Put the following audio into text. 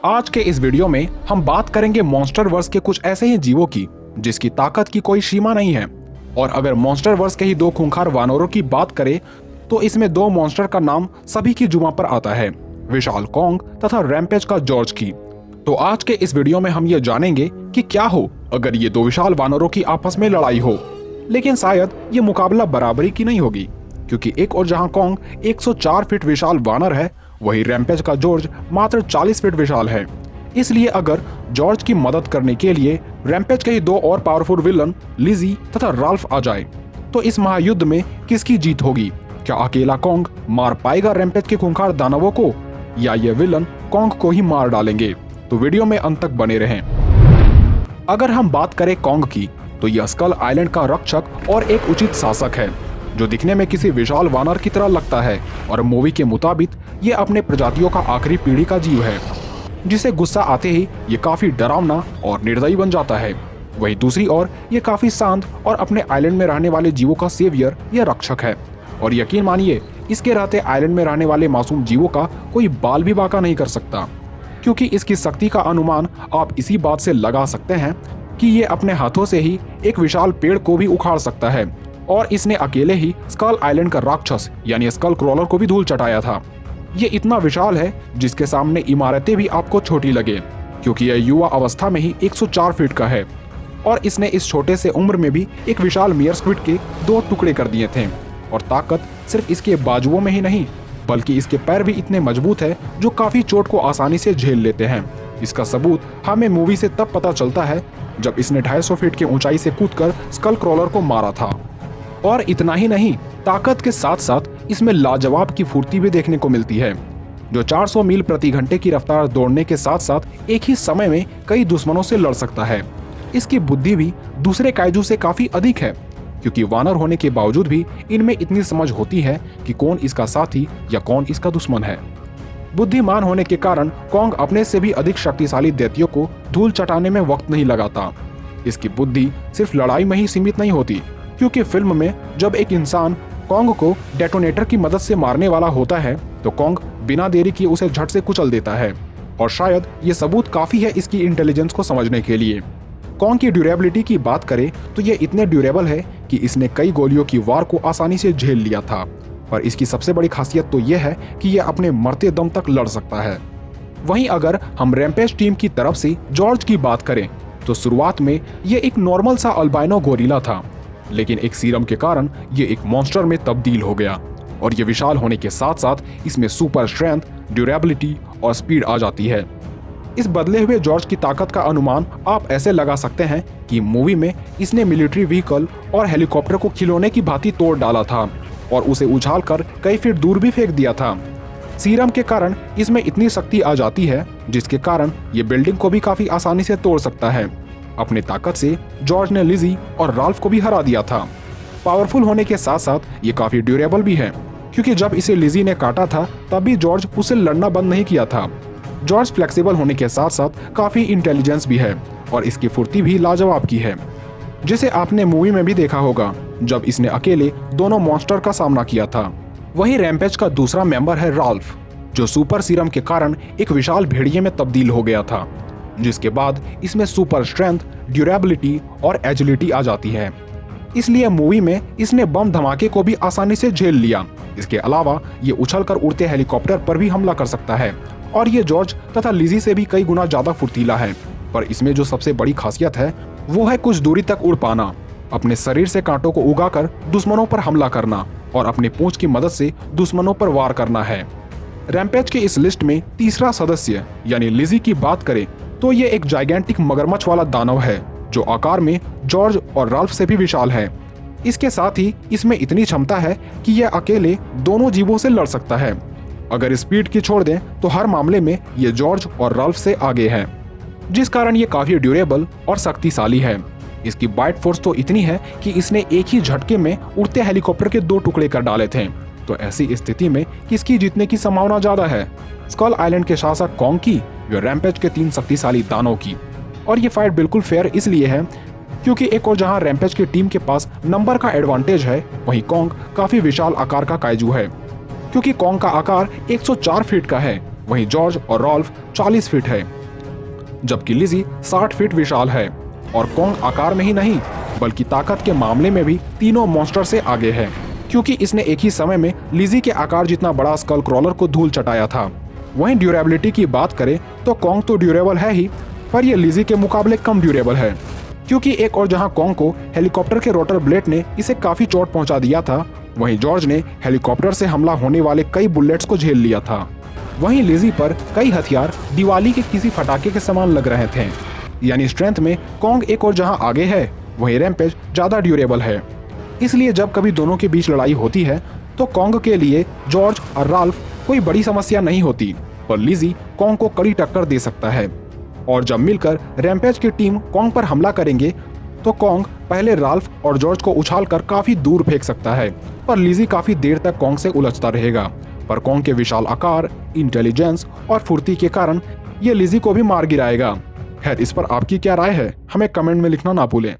आज के इस वीडियो में हम बात करेंगे मॉन्स्टर वर्स के कुछ ऐसे ही जीवों की जिसकी ताकत की कोई सीमा नहीं है। और अगर मॉन्स्टर वर्स के ही दो खूंखार वानरों की बात करें तो इसमें दो मॉन्स्टर का नाम सभी की जुबान पर आता है, विशाल कॉन्ग तथा रैम्पेज का जॉर्ज की। तो आज के इस वीडियो में हम ये जानेंगे कि क्या हो अगर ये दो विशाल वानरों की आपस में लड़ाई हो। लेकिन शायद ये मुकाबला बराबरी की नहीं होगी, क्योंकि एक और जहां कॉन्ग 104 फीट विशाल वानर है, वही रैम्पेज का जॉर्ज मात्र 40 फीट विशाल है। इसलिए अगर जॉर्ज की मदद करने के लिए रैम्पेज के ही दो और पावरफुल विलन लिजी तथा राल्फ आ जाए तो इस महायुद्ध में किसकी जीत होगी? क्या अकेला कॉन्ग मार पाएगा रैम्पेज के खूंखार दानवों को, या ये विलन कॉन्ग को ही मार डालेंगे? तो वीडियो में अंत तक बने रहें। अगर हम बात करें कॉन्ग की तो यह स्कल आइलैंड का रक्षक और एक उचित शासक है, जो दिखने में किसी विशाल वानर की तरह लगता है। और मूवी के मुताबिक ये अपने प्रजातियों का आखिरी पीढ़ी का जीव है, जिसे गुस्सा आते ही ये काफी डरावना और निर्दयी बन जाता है। वहीं दूसरी ओर ये काफी शांत और अपने आइलैंड में रहने वाले जीवों का सेवियर या रक्षक है। और यकीन मानिए, इसके रहते आइलैंड में रहने वाले मासूम जीवों का कोई बाल भी बाका नहीं कर सकता, क्योंकि इसकी शक्ति का अनुमान आप इसी बात से लगा सकते हैं कि ये अपने हाथों से ही एक विशाल पेड़ को भी उखाड़ सकता है। और इसने अकेले ही स्कल आइलैंड का राक्षस यानी स्कल क्रॉलर को भी धूल चटाया था। ये इतना विशाल है जिसके सामने इमारतें भी आपको छोटी लगे, क्योंकि यह युवा अवस्था में ही 104 फीट का है। और इसने इस छोटे से उम्र में भी एक विशाल मियर स्क्विड के 2 टुकड़े कर दिए थे। और ताकत सिर्फ इसके बाजुओं में ही नहीं, बल्कि इसके पैर भी इतने मजबूत है जो काफी चोट को आसानी से झेल लेते हैं। इसका सबूत हमें मूवी से तब पता चलता है जब इसने 250 फीट की ऊंचाई से कूदकर स्कल क्रॉलर को मारा था। और इतना ही नहीं, ताकत के साथ साथ इसमें लाजवाब की फुर्ती भी देखने को मिलती है, जो 400 मील प्रति घंटे की रफ्तार दौड़ने के साथ साथ एक ही समय में कई दुश्मनों से लड़ सकता है। इसकी बुद्धि भी दूसरे काइजू से काफी अधिक है, क्योंकि वानर होने के बावजूद भी इनमें इतनी समझ होती है कि कौन इसका साथी या कौन इसका दुश्मन है। बुद्धिमान होने के कारण कॉन्ग अपने से भी अधिक शक्तिशाली दैत्यों को धूल चटाने में वक्त नहीं लगाता। इसकी बुद्धि सिर्फ लड़ाई में ही सीमित नहीं होती, क्योंकि फिल्म में जब एक इंसान कॉन्ग को डेटोनेटर की मदद से मारने वाला होता है तो कॉन्ग बिना देरी किए उसे झट से कुचल देता है। और शायद ये सबूत काफी है इसकी इंटेलिजेंस को समझने के लिए। कॉन्ग की ड्यूरेबिलिटी की बात करें तो ये इतने ड्यूरेबल है कि इसने कई गोलियों की वार को आसानी से झेल लिया था। पर इसकी सबसे बड़ी खासियत तो यह है कि यह अपने मरते दम तक लड़ सकता है। वहीं अगर हम रैम्पेज टीम की तरफ से जॉर्ज की बात करें तो शुरुआत में ये एक नॉर्मल सा अल्बाइनो गोरिल्ला था, लेकिन एक सीरम के कारण ये एक मॉन्स्टर में तब्दील हो गया। और ये विशाल होने के साथ साथ इसमें सुपर स्ट्रेंथ, ड्यूरेबिलिटी और स्पीड आ जाती है। इस बदले हुए जॉर्ज की ताकत का अनुमान आप ऐसे लगा सकते हैं कि मूवी में इसने मिलिट्री व्हीकल और हेलीकॉप्टर को खिलौने की भांति तोड़ डाला था और उसे उछालकर कई फीट दूर भी फेंक दिया था। सीरम के कारण इसमें इतनी शक्ति आ जाती है जिसके कारण ये बिल्डिंग को भी काफी आसानी से तोड़ सकता है। अपनी ताकत से जॉर्ज ने लिजी और राल्फ को भी हरा दिया था। पावरफुल होने के साथ साथ ये काफी ड्यूरेबल भी है, क्योंकि जब इसे लिजी ने काटा था तब भी जॉर्ज उसे लड़ना बंद नहीं किया था। जॉर्ज फ्लेक्सिबल होने के साथ साथ काफी इंटेलिजेंस भी है और इसकी फुर्ती भी लाजवाब की है, जिसे आपने मूवी में भी देखा होगा जब इसने अकेले दोनों मॉन्स्टर का सामना किया था। वहीं रैम्पेज का दूसरा मेंबर है राल्फ, जो सुपर सीरम के कारण एक विशाल भेड़िए में तब्दील हो गया था, जिसके बाद इसमें सुपर स्ट्रेंथ, ड्यूरेबिलिटी और एजिलिटी आ जाती है। इसलिए मूवी में इसने बम धमाके को भी आसानी से झेल लिया। इसके अलावा ये उछलकर उड़ते हेलीकॉप्टर पर भी हमला कर सकता है और ये जॉर्ज तथा लिजी से भी कई गुना ज्यादा फुर्तीला है। पर इसमें जो सबसे बड़ी खासियत है वो है कुछ दूरी तक उड़ पाना, अपने शरीर से कांटों को उगाकर दुश्मनों पर हमला करना और अपने पूंछ की मदद से दुश्मनों पर वार करना है। रैम्पेज के इस लिस्ट में तीसरा सदस्य यानी लिजी की बात करें तो ये एक जाइगेंटिक मगरमच्छ वाला दानव है, जो आकार में जॉर्ज और राल्फ से भी विशाल है। इसके साथ ही इसमें इतनी क्षमता है कि यह अकेले दोनों जीवों से लड़ सकता है। अगर स्पीड की छोड़ दें तो हर मामले में ये जॉर्ज और राल्फ से आगे है, जिस कारण ये काफी ड्यूरेबल और शक्तिशाली है। इसकी बाइट फोर्स तो इतनी है कि इसने एक ही झटके में उड़ते हेलीकॉप्टर के 2 टुकड़े कर डाले थे। तो ऐसी स्थिति में किसकी जीतने की संभावना ज्यादा है, स्कल आइलैंड के शासक कॉन्ग की या रैम्पेज के 3 शक्तिशाली दानों की? और ये फाइट बिल्कुल फेयर इसलिए है क्योंकि एक और जहां रैम्पेज की टीम के पास नंबर का एडवांटेज है, वहीं कॉन्ग काफी विशाल आकार का काइजू है। क्योंकि कॉन्ग का आकार 104 फीट का है वहीं जॉर्ज और रॉल्फ 40 फीट है, जबकि लिजी 60 फीट विशाल है। और कॉन्ग आकार में ही नहीं बल्कि ताकत के मामले में भी तीनों मॉन्स्टर से आगे है, क्योंकि इसने एक ही समय में लिजी के आकार जितना बड़ा स्कल क्रॉलर को धूल चटाया था। वहीं ड्यूरेबिलिटी की बात करें तो कॉन्ग तो ड्यूरेबल है ही, पर यह लिजी के मुकाबले कम ड्यूरेबल है, क्योंकि एक और जहां कॉन्ग को हेलीकॉप्टर के रोटर ब्लेड ने इसे काफी चोट पहुंचा दिया था, वहीं जॉर्ज ने हेलीकॉप्टर से हमला होने वाले कई बुलेट्स को झेल लिया था। वहीं लिजी पर कई हथियार दिवाली के किसी फटाके के समान लग रहे थे। यानी स्ट्रेंथ में कॉन्ग एक और जहां आगे है, वहीं रैम्पेज ज्यादा ड्यूरेबल है। इसलिए जब कभी दोनों के बीच लड़ाई होती है तो कॉन्ग के लिए जॉर्ज और राल्फ कोई बड़ी समस्या नहीं होती, पर लिजी कॉन्ग को कड़ी टक्कर दे सकता है। और जब मिलकर रैम्पेज की टीम कॉन्ग पर हमला करेंगे तो कॉन्ग पहले राल्फ और जॉर्ज को उछालकर काफी दूर फेंक सकता है, पर लिजी काफी देर तक कॉन्ग से उलझता रहेगा। पर कॉन्ग के विशाल आकार, इंटेलिजेंस और फुर्ती के कारण ये लिजी को भी मार गिराएगा। खैर, इस पर आपकी क्या राय है, हमें कमेंट में लिखना ना भूलें।